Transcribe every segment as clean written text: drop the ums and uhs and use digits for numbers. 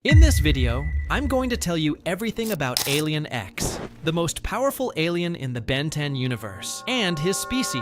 In this video, I'm going to tell you everything about Alien X, the most powerful alien in the Ben 10 universe, and his species,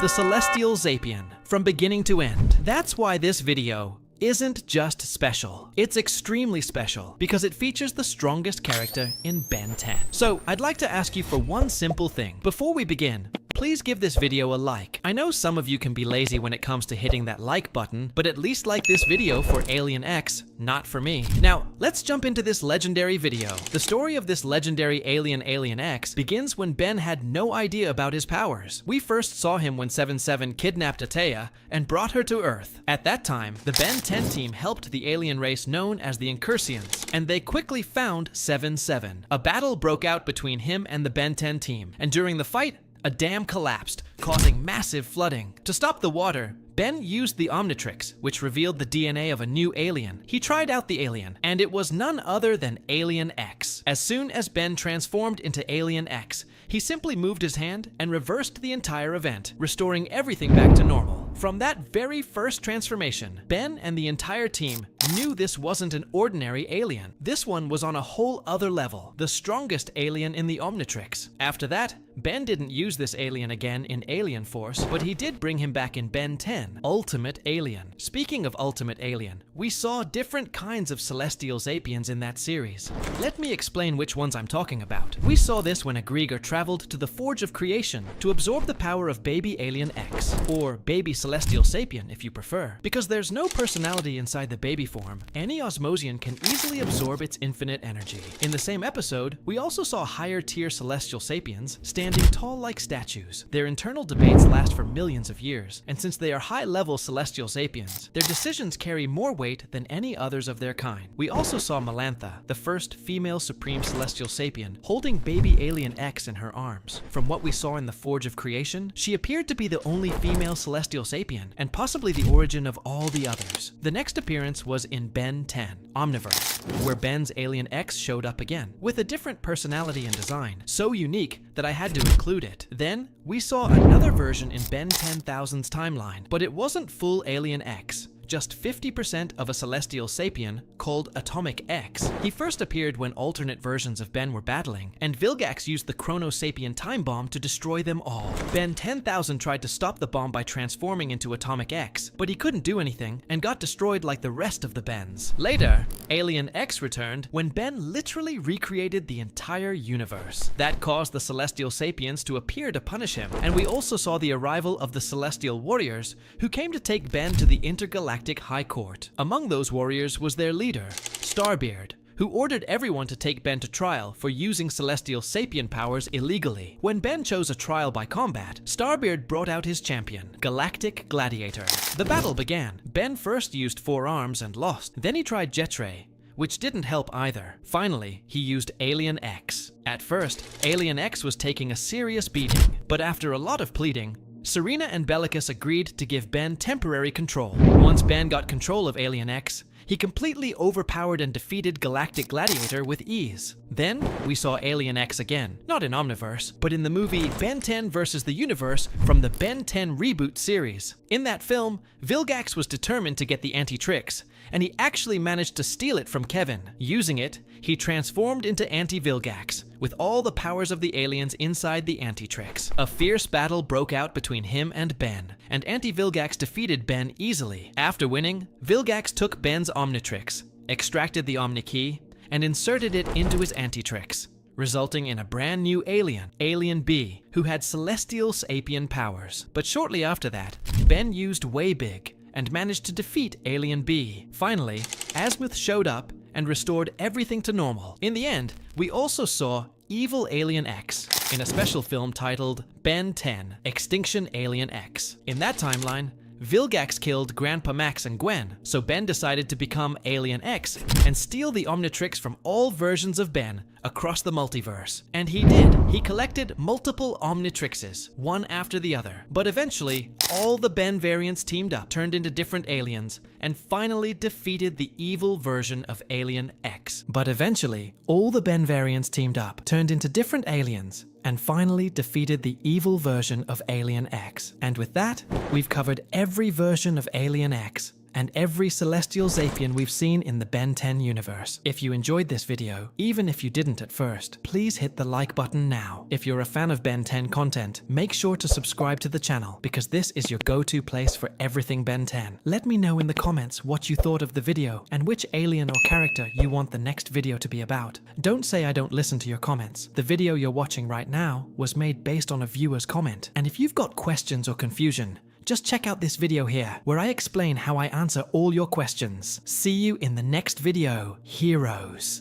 the Celestialsapien, from beginning to end. That's why this video isn't just special. It's extremely special because it features the strongest character in Ben 10. So I'd like to ask you for one simple thing. Before we begin, please give this video a like. I know some of you can be lazy when it comes to hitting that like button, but at least like this video for Alien X, not for me. Now, let's jump into this legendary video. The story of this legendary alien, Alien X, begins when Ben had no idea about his powers. We first saw him when 7-7 kidnapped Atea and brought her to Earth. At that time, the Ben 10 team helped the alien race known as the Incursians, and they quickly found 7-7. A battle broke out between him and the Ben 10 team, and during the fight, a dam collapsed, causing massive flooding. To stop the water, Ben used the Omnitrix, which revealed the DNA of a new alien. He tried out the alien, and it was none other than Alien X. As soon as Ben transformed into Alien X, he simply moved his hand and reversed the entire event, restoring everything back to normal. From that very first transformation, Ben and the entire team knew this wasn't an ordinary alien. This one was on a whole other level, the strongest alien in the Omnitrix. After that, Ben didn't use this alien again in Alien Force, but he did bring him back in Ben 10, Ultimate Alien. Speaking of Ultimate Alien, we saw different kinds of Celestialsapiens in that series. Let me explain which ones I'm talking about. We saw this when a Grieger traveled to the Forge of Creation to absorb the power of baby Alien X, or baby Celestialsapien if you prefer. Because there's no personality inside the baby form, any Osmosian can easily absorb its infinite energy. In the same episode, we also saw higher tier Celestialsapiens standing tall like statues. Their internal debates last for millions of years, and since they are high-level Celestialsapiens, their decisions carry more weight than any others of their kind. We also saw Melantha, the first female Supreme Celestialsapien, holding baby Alien X in her arms. From what we saw in the Forge of Creation, she appeared to be the only female Celestialsapien, and possibly the origin of all the others. The next appearance was in Ben 10, Omniverse, where Ben's Alien X showed up again, with a different personality and design, so unique that I had to include it. Then, we saw another version in Ben 10,000's timeline, but it wasn't full Alien X. Just 50% of a Celestialsapien called Atomic X. He first appeared when alternate versions of Ben were battling, and Vilgax used the Chronosapien time bomb to destroy them all. Ben 10,000 tried to stop the bomb by transforming into Atomic X, but he couldn't do anything and got destroyed like the rest of the Bens. Later, Alien X returned when Ben literally recreated the entire universe. That caused the Celestialsapiens to appear to punish him, and we also saw the arrival of the Celestial Warriors, who came to take Ben to the Intergalactic High Court. Among those warriors was their leader, Starbeard, who ordered everyone to take Ben to trial for using Celestialsapien powers illegally. When Ben chose a trial by combat, Starbeard brought out his champion, Galactic Gladiator. The battle began. Ben first used 4 arms and lost. Then he tried Jetray, which didn't help either. Finally, he used Alien X. At first, Alien X was taking a serious beating, but after a lot of pleading, Serena and Bellicus agreed to give Ben temporary control. Once Ben got control of Alien X, he completely overpowered and defeated Galactic Gladiator with ease. Then, we saw Alien X again, not in Omniverse, but in the movie Ben 10 vs. the Universe from the Ben 10 Reboot series. In that film, Vilgax was determined to get the Omnitrix, and he actually managed to steal it from Kevin. Using it, he transformed into Anti-Vilgax, with all the powers of the aliens inside the Omnitrix. A fierce battle broke out between him and Ben, and Anti-Vilgax defeated Ben easily. After winning, Vilgax took Ben's Omnitrix, extracted the Omni Key, and inserted it into his Omnitrix, resulting in a brand new alien, Alien B, who had Celestialsapien powers. But shortly after that, Ben used Waybig and managed to defeat Alien B. Finally, Azimuth showed up and restored everything to normal. In the end, we also saw Evil Alien X in a special film titled Ben 10, Extinction Alien X. In that timeline, Vilgax killed Grandpa Max and Gwen, so Ben decided to become Alien X and steal the Omnitrix from all versions of Ben across the multiverse. And he did. He collected multiple Omnitrixes, one after the other. But eventually, all the Ben variants teamed up, turned into different aliens, and finally defeated the evil version of Alien X. But eventually, all the Ben variants teamed up, turned into different aliens, and finally defeated the evil version of Alien X. And with that, we've covered every version of Alien X and every Celestial Sapien we've seen in the Ben 10 universe. If you enjoyed this video, even if you didn't at first, please hit the like button now. If you're a fan of Ben 10 content, make sure to subscribe to the channel because this is your go-to place for everything Ben 10. Let me know in the comments what you thought of the video and which alien or character you want the next video to be about. Don't say I don't listen to your comments. The video you're watching right now was made based on a viewer's comment. And if you've got questions or confusion, just check out this video here, where I explain how I answer all your questions. See you in the next video, heroes.